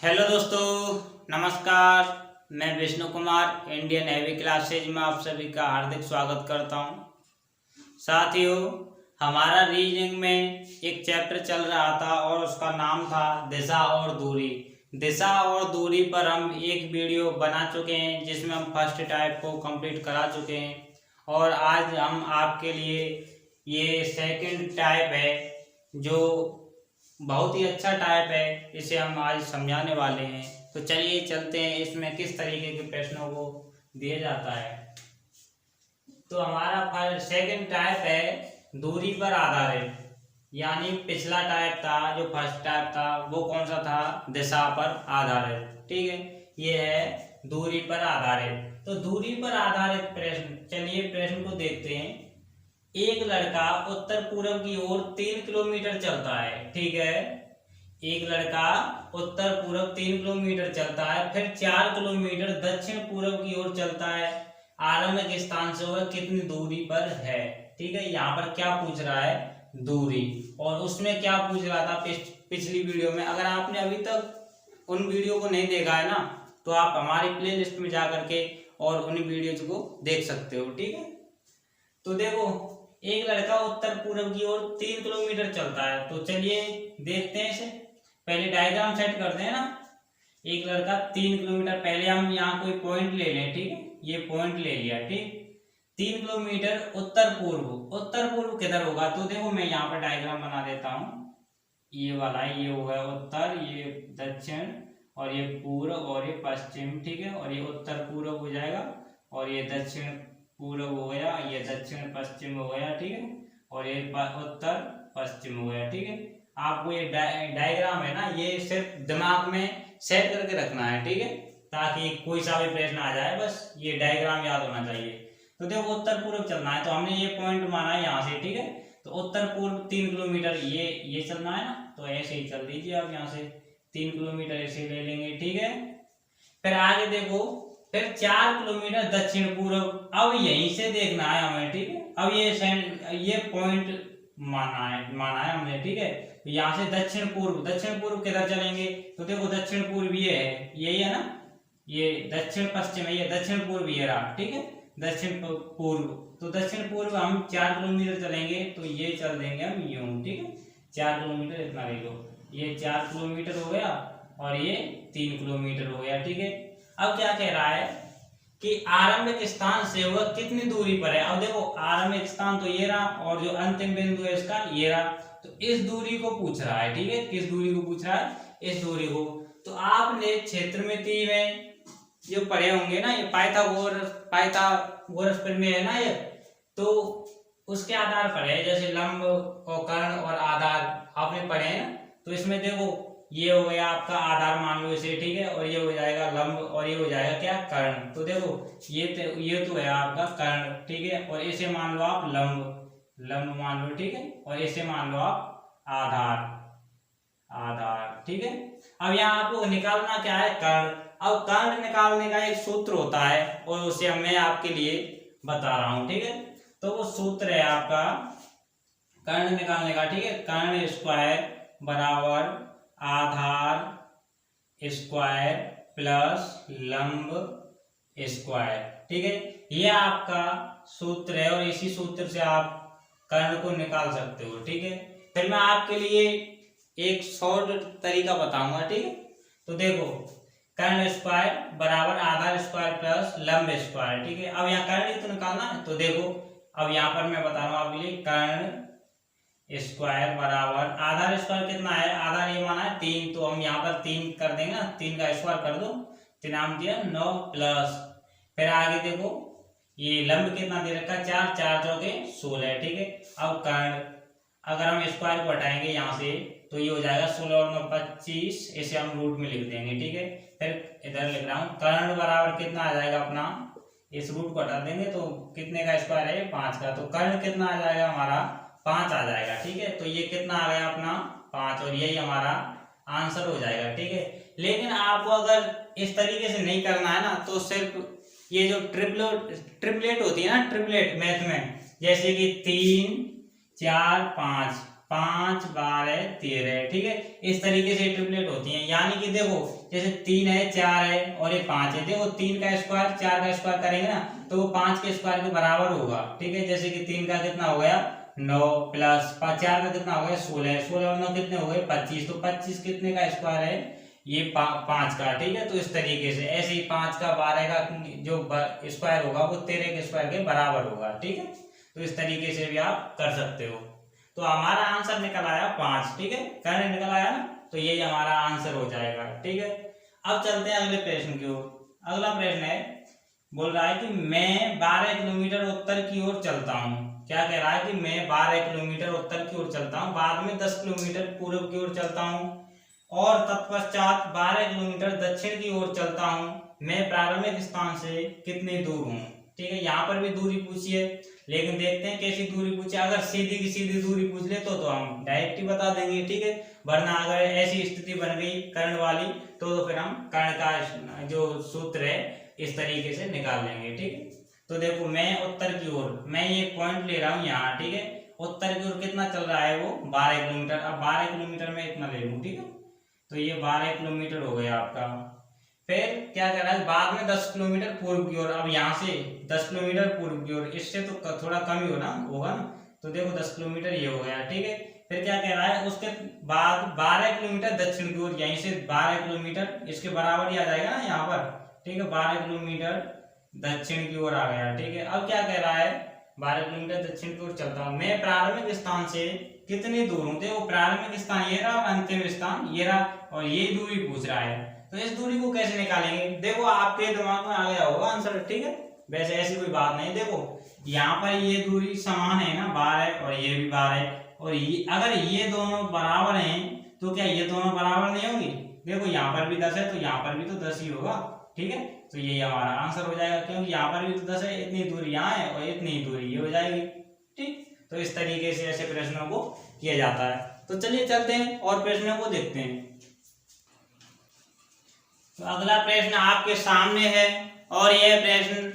Hello दोस्तों, नमस्कार। मैं Vishnu Kumar Indian navy classes में आप सभी का हार्दिक स्वागत करता हूं। साथियों, हमारा रीजनिंग में एक चैप्टर चल रहा था और उसका नाम था दिशा और दूरी। दिशा और दूरी पर हम एक वीडियो बना चुके हैं जिसमें हम फर्स्ट टाइप को कंप्लीट करा चुके हैं और आज हम आपके लिए ये सेकंड टाइप है जो बहुत ही अच्छा टाइप है, इसे हम आज समझाने वाले हैं। तो चलिए चलते हैं इसमें किस तरीके के प्रश्नों को दिया जाता है। तो हमारा सेकंड टाइप है दूरी पर आधारित, यानी पिछला टाइप था जो फर्स्ट टाइप था वो कौन सा था, दिशा पर आधारित। ठीक है, ये है दूरी पर आधारित। तो दूरी पर आधारित प्रश्न, चलिए प्रश्न को देखते हैं। एक लड़का उत्तर पूर्व की ओर 3 किलोमीटर चलता है। ठीक है, एक लड़का उत्तर पूर्व 3 किलोमीटर चलता है, फिर 4 किलोमीटर दक्षिण पूर्व की ओर चलता है। आरंभिक स्थान से वह कितनी दूरी पर है। ठीक है, यहाँ पर क्या पूछ रहा है, दूरी। और उसमें क्या पूछ रहा था पिछली वीडियो में। अगर आपने अभी तक उन वीडियो को नहीं देखा है ना, तो आप हमारी प्ले लिस्ट में जा करके और उन वीडियोज को देख सकते हो। ठीक है, तो देखो एक लड़का उत्तर पूर्व की ओर 3 किलोमीटर चलता है। तो चलिए देखते हैं इसे। पहले डायग्राम सेट करते हैं ना। एक लड़का 3 किलोमीटर, पहले हम यहाँ कोई पॉइंट ले लें। ठीक है, ये पॉइंट ले लिया। ठीक, 3 किलोमीटर उत्तर पूर्व। उत्तर पूर्व किधर होगा, तो देखो मैं यहाँ पर डायग्राम बना देता हूँ। ये वाला है, ये होगा उत्तर, ये दक्षिण, और ये पूर्व और ये पश्चिम। ठीक है, और ये उत्तर पूर्व हो जाएगा और ये दक्षिण पूर्व हो गया, ये दक्षिण पश्चिम हो गया। ठीक है, और ये उत्तर पश्चिम हो गया। ठीक है, आपको ये डायग्राम है ना, ये सिर्फ दिमाग में सेट करके रखना है। ठीक है, ताकि कोई सा भी प्रश्न आ जाए बस ये डायग्राम याद होना चाहिए। तो देखो उत्तर पूर्व चलना है, तो हमने ये पॉइंट माना है यहाँ से। ठीक है, तो उत्तर पूर्व 3 किलोमीटर ये चलना है ना, तो ऐसे ही चल दीजिए आप। यहाँ से 3 किलोमीटर ऐसे ले लेंगे। ठीक है, फिर आगे देखो, फिर 4 किलोमीटर दक्षिण पूर्व। अब यहीं से देखना है हमें। ठीक है, अब ये पॉइंट माना है हमने। ठीक है, तो यहाँ से दक्षिण पूर्व किधर चलेंगे, तो देखो दक्षिण पूर्व ये है, यही है ना, ये दक्षिण पश्चिम है, ये दक्षिण पूर्व ये रहा। ठीक है, दक्षिण पूर्व, तो दक्षिण पूर्व हम 4 किलोमीटर चलेंगे, तो ये चल देंगे हम यूं। ठीक है, 4 किलोमीटर इतना ले लो, ये 4 किलोमीटर हो गया और ये 3 किलोमीटर हो गया। ठीक है, अब क्या कह रहा है कि आरंभिक स्थान से वह कितनी दूरी पर है। अब देखो आरंभिक स्थान तो ये रहा और जो अंतिम बिंदु है इसका ये रहा, तो इस दूरी को पूछ रहा है। ठीक है, किस दूरी को पूछ रहा है, इस दूरी को। तो आपने क्षेत्रमिति में जो पढ़े होंगे ना, ये पाइथागोरस प्रमेय है ना ये, तो उसके आधार पर है। जैसे लंब और कर्ण और आधार आपने पढ़े हैं, तो इसमें देखो ये हो गया आपका आधार मान लो इसे। ठीक है, और ये हो जाएगा लंब और ये हो जाएगा क्या, कर्ण। तो देखो ये तो है आपका कर्ण। ठीक है, और इसे मान लो आप लंब मान लो। ठीक है, और इसे मान लो आप आधार। ठीक है, अब यहाँ आपको निकालना क्या है, कर्ण। अब कर्ण निकालने का एक सूत्र होता है और उसे मैं आपके लिए बता रहा हूं। ठीक है, तो वो सूत्र है आपका कर्ण निकालने का। ठीक है, कर्ण स्क्वायर बराबर आधार स्क्वायर प्लस लंब स्क्वायर। ठीक है, ये आपका सूत्र है और इसी सूत्र से आप कर्ण को निकाल सकते हो। ठीक है, फिर मैं आपके लिए एक शॉर्ट तरीका बताऊंगा। ठीक है, तो देखो कर्ण स्क्वायर बराबर आधार स्क्वायर प्लस लंब स्क्वायर। ठीक है, अब यहाँ कर्ण ही तो निकालना है, तो देखो अब यहाँ पर मैं बता रहा हूँ आपके लिए, कर्ण स्क्वायर बराबर आधार स्क्वायर कितना है, आधार ये माना है 3, तो हम यहाँ पर 3 कर देंगे ना, 3 का स्क्वायर कर दो, 3 नाम दिया 9 प्लस, फिर आगे देखो ये लंब कितना दे रखा है 4, 4 चौके 16। ठीक है, अब कर्ण अगर हम स्क्वायर को हटाएंगे यहाँ से तो ये हो जाएगा 16 और 9 25, इसे हम रूट में लिख देंगे। ठीक है, फिर इधर लिख रहा हूँ कर्ण बराबर कितना आ जाएगा अपना, इस रूट को हटा देंगे तो कितने का स्क्वायर है 5 का, तो कर्ण कितना आ जाएगा हमारा 5 आ जाएगा। ठीक है, तो ये कितना आ गया अपना 5 और यही हमारा आंसर हो जाएगा। ठीक है, लेकिन आपको अगर इस तरीके से नहीं करना है ना, तो सिर्फ ये जो ट्रिपलेट होती है ना, ट्रिपलेट मैथ में, जैसे कि 3 4 5, 5 12 13, ठीक है। इस तरीके से ट्रिपलेट होती हैं। यानी कि देखो जैसे 3 है 4 है और ये 5 है, देखो 3 का स्क्वायर 4 का स्क्वायर करेंगे ना तो वो 5 के स्क्वायर के बराबर होगा, ठीक है। जैसे कि 3 का कितना हो गया 9 प्लस 4 का कितना हो गया 16, 16 और 9 कितने हो गए 25, तो 25 कितने का स्क्वायर है ये 5 का, ठीक है। तो इस तरीके से ऐसे ही 5 का 12 का जो स्क्वायर होगा वो 13 के स्क्वायर के बराबर होगा, ठीक है। तो इस तरीके से भी आप कर सकते हो। तो हमारा आंसर निकल आया 5, ठीक है। कहने निकल आया ना, तो यही हमारा आंसर हो जाएगा, ठीक है। अब चलते हैं अगले प्रश्न की ओर। अगला प्रश्न है, बोल रहा है कि मैं 12 किलोमीटर उत्तर की ओर चलता हूँ। क्या कह रहा है कि मैं 12 किलोमीटर उत्तर की ओर चलता हूँ, बाद में 10 किलोमीटर पूर्व की ओर चलता हूँ और तत्पश्चात 12 किलोमीटर दक्षिण की ओर चलता हूँ। मैं प्रारंभिक स्थान से कितनी दूर हूँ, ठीक है। यहाँ पर भी दूरी पूछी है, लेकिन देखते हैं कैसी दूरी पूछे। अगर सीधी की सीधी दूरी पूछ ले तो हम डायरेक्ट ही बता देंगे, ठीक है। वरना अगर ऐसी स्थिति बन गई कर्ण वाली तो फिर हम कर्ण का जो सूत्र है इस तरीके से निकाल लेंगे, ठीक है। तो देखो मैं उत्तर की ओर, मैं ये पॉइंट ले रहा हूँ यहाँ, ठीक है। उत्तर की ओर कितना चल रहा है वो 12 किलोमीटर। अब 12 किलोमीटर में इतना ले लूँ, ठीक है। तो ये 12 किलोमीटर हो गया आपका। फिर क्या कर रहा है बाद में 10 किलोमीटर पूर्व की ओर। अब यहाँ से 10 किलोमीटर पूर्व की ओर, इससे तो थोड़ा कम ही होगा ना। तो देखो 10 किलोमीटर ये हो गया, ठीक है। फिर क्या कह रहा है उसके बाद 12 किलोमीटर दक्षिण की ओर, यहीं से 12 किलोमीटर इसके बराबर ही आ जाएगा ना यहाँ पर, ठीक है। 12 किलोमीटर दक्षिण की ओर आ गया, ठीक है। अब क्या कह रहा है 12 किलोमीटर दक्षिण की ओर चलता हूँ, मैं प्रारंभिक स्थान से कितनी दूर हूँ। देखो प्रारंभिक स्थान ये रहा और अंतिम स्थान ये रहा और ये दूरी पूछ रहा है। तो इस दूरी को कैसे निकालेंगे, देखो आपके दिमाग में आ गया होगा आंसर, ठीक है। वैसे ऐसी कोई बात नहीं, देखो यहाँ पर ये दूरी समान है ना 12 और ये भी 12 और ये अगर ये दोनों बराबर हैं तो क्या ये दोनों बराबर नहीं होंगी। देखो यहाँ पर भी 10 है तो यहाँ पर भी तो 10 ही होगा, ठीक है। तो यही हमारा आंसर हो जाएगा, क्योंकि यहाँ पर भी तो 10 है, इतनी दूरी यहाँ है और इतनी दूरी ये हो जाएगी, ठीक। तो इस तरीके से ऐसे प्रश्नों को किया जाता है। तो चलिए चलते हैं और प्रश्नों को देखते हैं। तो अगला प्रश्न आपके सामने है और यह प्रश्न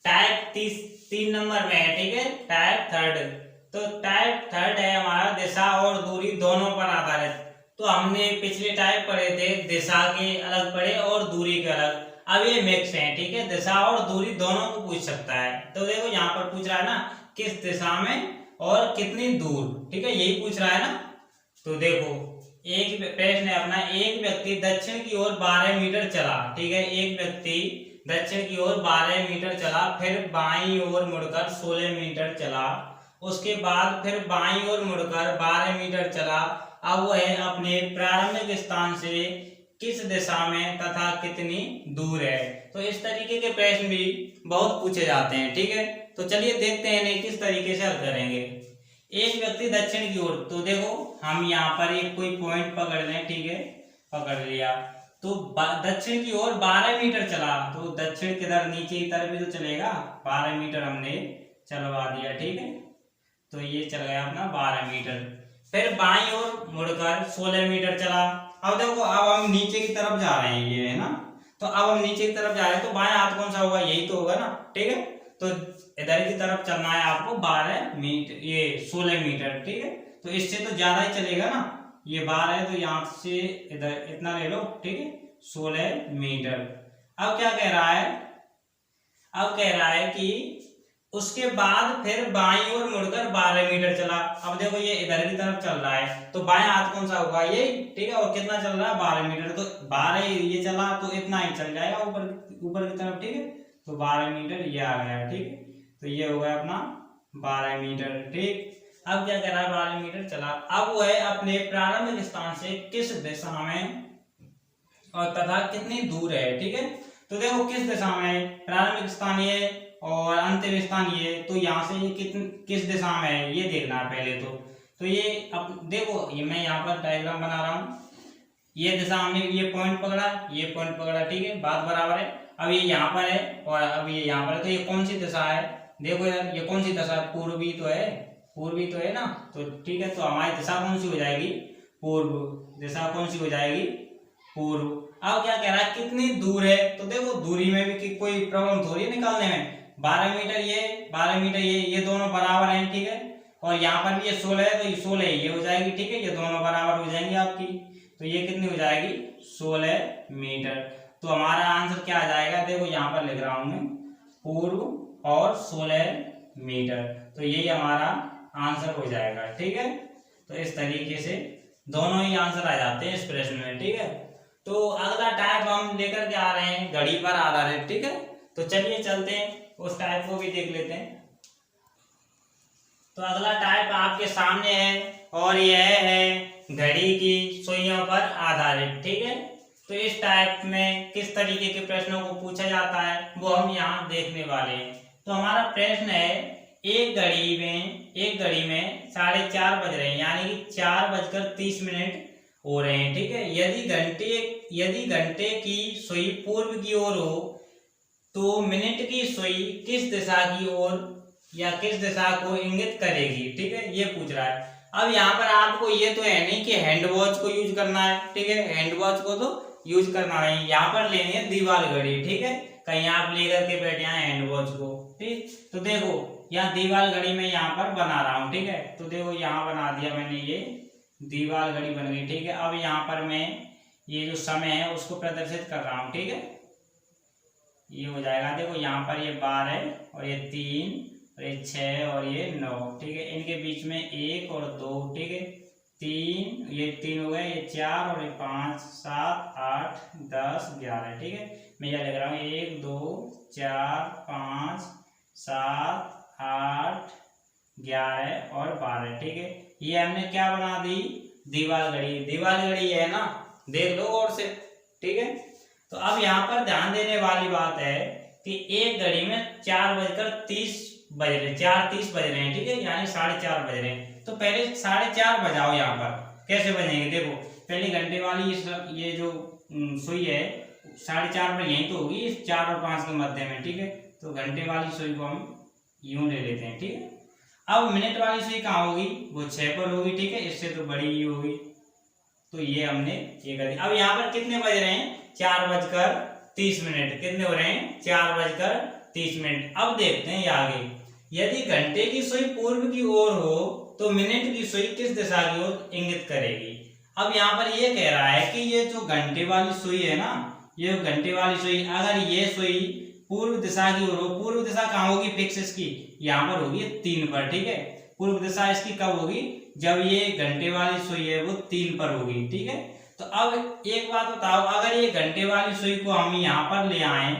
टाइप 3 नंबर में है, ठीक है। टाइप 3, तो टाइप 3 है हमारा दिशा और दूरी दोनों पर आधारित। तो हमने पिछले टाइप पढ़े थे दिशा के अलग पढ़े और दूरी के अलग। अब ये मिक्स है, ठीक है। दिशा और दूरी दोनों को पूछ सकता है। तो देखो यहाँ पर पूछ रहा है ना किस दिशा में और कितनी दूर, ठीक है, यही पूछ रहा है ना। तो देखो एक प्रश्न है अपना, एक व्यक्ति दक्षिण की ओर 12 मीटर चला, ठीक है। एक व्यक्ति दक्षिण की ओर 12 मीटर चला, फिर बाईं ओर मुड़कर 16 मीटर चला, उसके बाद फिर बाईं ओर मुड़कर 12 मीटर चला। अब वह अपने प्रारंभिक स्थान से किस दिशा में तथा कितनी दूर है। तो इस तरीके के प्रश्न भी बहुत पूछे जाते हैं, ठीक है। तो चलिए देखते हैं इन्हें किस तरीके से हल करेंगे। एक व्यक्ति दक्षिण की ओर, तो देखो हम यहाँ पर एक कोई पॉइंट पकड़ लें, ठीक है, पकड़ लिया। तो दक्षिण की ओर 12 मीटर चला, तो दक्षिण किधर नीचे की तरफ भी तो चलेगा, 12 मीटर हमने चलवा दिया, ठीक है। तो ये चल गया अपना 12 मीटर। फिर बाईं ओर मुड़कर 16 मीटर चला। अब देखो अब हम नीचे की तरफ जा रहे हैं, ये है ना। तो अब हम नीचे की तरफ जा रहे हैं तो बाएं हाथ कौन सा होगा, यही तो होगा ना, ठीक है। तो इधर की तरफ चलना है आपको 12 मीटर, ये 16 मीटर, ठीक है। तो इससे तो ज्यादा ही चलेगा ना, ये 12 है तो यहाँ से इधर इतना ले लो, ठीक है, 16 मीटर। अब क्या कह रहा है, अब कह रहा है कि उसके बाद फिर बाईं ओर मुड़कर 12 मीटर चला। अब देखो ये इधर की तरफ चल रहा है तो बाएं हाथ कौन सा होगा, ये, ठीक है। और कितना चल रहा है 12 मीटर, तो 12 ये चला तो इतना ही चल जाएगा ऊपर की तरफ, ठीक है। तो 12 मीटर ये आ गया, ठीक है। तो ये हो गया अपना 12 मीटर, ठीक। अब क्या कह रहा है 12 मीटर चला। अब वो है अपने प्रारंभिक स्थान से किस दिशा में और तथा कितनी दूर है, ठीक है। तो देखो किस दिशा में, प्रारंभिक स्थान ये और अंतिम स्थान ये, तो यहाँ से ये किस दिशा में है ये देखना है पहले तो ये अब देखो ये मैं यहाँ पर डायग्राम बना रहा हूँ। ये दिशा हमने ये पॉइंट पकड़ा, ये पॉइंट पकड़ा, ठीक है, बात बराबर है। अब ये यहाँ पर है और अब ये यहाँ पर है, तो ये कौन सी दिशा है, देखो यार ये कौन सी दिशा है, पूर्वी तो है, पूर्वी तो है ना। तो ठीक है, तो हमारी दिशा कौन सी हो जाएगी, पूर्व। दिशा कौन सी हो जाएगी, पूर्व। अब क्या कह रहा है कितनी दूर है, तो देखो दूरी में भी कोई प्रॉब्लम थोड़ी है निकालने में। 12 मीटर ये 12 मीटर ये दोनों बराबर हैं, ठीक है। और यहाँ पर भी ये 16 है, तो ये 16 ये हो जाएगी, ठीक है, ये दोनों बराबर हो जाएंगे आपकी, तो ये कितनी हो जाएगी 16 मीटर। तो हमारा आंसर क्या आ जाएगा, देखो यहाँ पर लिख रहा हूं मैं, पूर्व और 16 मीटर, तो यही हमारा आंसर हो जाएगा, ठीक है। तो इस तरीके से दोनों ही आंसर आ जाते हैं इस प्रश्न में, ठीक है। तो अगला टाइप हम लेकर के आ रहे हैं घड़ी पर आधारित, ठीक है। तो चलिए चलते हैं उस टाइप को भी देख लेते हैं। तो अगला टाइप आपके सामने है और यह है घड़ी की सुइयों पर आधारित, ठीक है। तो इस टाइप में किस तरीके के प्रश्नों को पूछा जाता है वो हम यहाँ देखने वाले हैं। तो हमारा प्रश्न है, एक घड़ी में 4:30 बज रहे हैं, यानी कि 4:30 हो रहे हैं, ठीक है। यदि घंटे की सुई पूर्व की ओर हो तो मिनट की सुई किस दिशा की ओर या किस दिशा को इंगित करेगी, ठीक है, ये पूछ रहा है। अब यहाँ पर आपको ये तो है नहीं कि हैंड वॉच को यूज करना है, ठीक है, हैंड वॉच को तो यूज करना नहीं, यहाँ पर लेनी है दीवार घड़ी, ठीक है। कहीं आप लेकर के बैठे हैं हैंड वॉच को, ठीक। तो देखो यहाँ दीवार घड़ी में यहाँ पर बना रहा हूँ, ठीक है। तो देखो यहाँ बना दिया मैंने, ये दीवार घड़ी बन गई, ठीक है। अब यहाँ पर मैं ये जो समय है उसको प्रदर्शित कर रहा हूँ, ठीक है, ये हो जाएगा। देखो यहाँ पर ये 12 और ये 3 और ये 6 और ये 9, ठीक है। इनके बीच में 1 और 2, ठीक है, 3, ये 3 हो गए, ये 4 और ये 5, 7, 8, 10, 11, ठीक है। मैं यह लिख रहा हूँ 1 2 4 5 7 8 11 और 12, ठीक है। ये हमने क्या बना दी, दीवार घड़ी है ना, देख लो और से, ठीक है। तो अब यहाँ पर ध्यान देने वाली बात है कि एक घड़ी में 4:30 बज रहे, 4:30 बज रहे हैं, ठीक है, यानी 4:30 बज रहे हैं। तो पहले 4:30 बजाओ, यहाँ पर कैसे बजेंगे, देखो पहले घंटे वाली ये जो सुई है 4:30 पर यही तो होगी, 4 और 5 के मध्य में, ठीक है। तो घंटे वाली सुई को हम यूं ले लेते हैं, ठीक है। अब मिनट वाली सुई कहाँ होगी, वो 6 पर होगी, ठीक है, इससे तो बड़ी ही होगी, तो ये हमने ये कर दिया। अब यहाँ पर कितने बज रहे हैं, 4:30, कितने हो रहे हैं, 4:30। अब देखते हैं आगे, यदि घंटे की सुई पूर्व की ओर हो तो मिनट की सुई किस दिशा की ओर इंगित करेगी। अब यहाँ पर ये कह रहा है कि ये जो घंटे वाली सुई है ना, ये घंटे वाली सुई, अगर ये सुई पूर्व दिशा की ओर हो, पूर्व दिशा कहाँ होगी फिक्स इसकी, यहाँ पर होगी 3 पर, ठीक है। पूर्व दिशा इसकी कब होगी, जब ये घंटे वाली सुई है वो 3 पर होगी, ठीक है। तो अब एक बात बताओ, अगर ये घंटे वाली सुई को हम यहाँ पर ले आए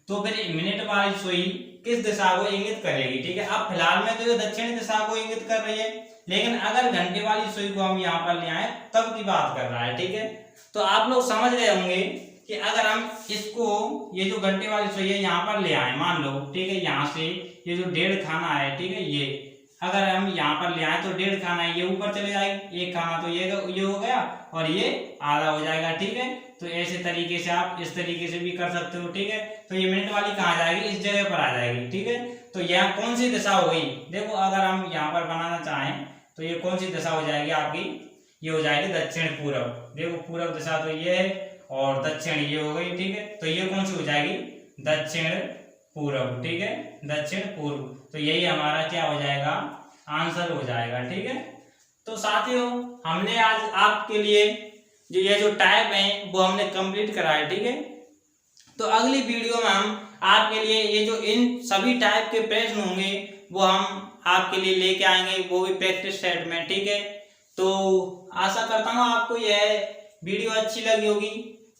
तो फिर मिनट वाली सुई किस दिशा को इंगित करेगी, ठीक है। अब फिलहाल में तो ये दक्षिण दिशा को इंगित कर रही है, लेकिन अगर घंटे वाली सुई को हम यहाँ पर ले आए तब की बात कर रहा है, ठीक है। तो आप लोग समझ रहे होंगे कि अगर हम इसको, ये जो घंटे वाली सुई है यहाँ पर ले आए, मान लो, ठीक है, यहाँ से ये जो 1.5 खाना है, ठीक है, ये अगर हम यहाँ पर ले आए तो 1.5 खाना ये ऊपर चले जाएगी, 1 खाना तो ये हो गया और ये आधा हो जाएगा, ठीक है। तो ऐसे तरीके से आप इस तरीके से भी कर सकते हो, ठीक है। तो ये मिनट वाली कहाँ जाएगी, इस जगह पर आ जाएगी, ठीक है। तो यहाँ कौन सी दिशा हो गई, देखो अगर हम यहाँ पर बनाना चाहें तो ये कौन सी दिशा हो जाएगी आपकी, ये हो जाएगी दक्षिण पूर्व। देखो पूर्व दिशा तो ये है और दक्षिण ये हो गई, ठीक है। तो ये कौन सी हो जाएगी, दक्षिण पूर्व, ठीक है, दक्षिण पूर्व। तो यही हमारा क्या हो जाएगा, आंसर हो जाएगा, ठीक है। तो साथियों हमने आज आपके लिए जो ये जो टाइप है वो हमने कंप्लीट करा है, ठीक है। तो अगली वीडियो में हम आपके लिए ये जो इन सभी टाइप के प्रश्न होंगे वो हम आपके लिए लेके आएंगे, वो भी प्रैक्टिस सेट में, ठीक है। तो आशा करता हूँ आपको यह वीडियो अच्छी लगी होगी,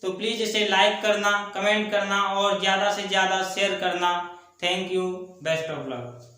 तो प्लीज इसे लाइक करना, कमेंट करना और ज्यादा से ज्यादा शेयर करना। Thank you, best of luck.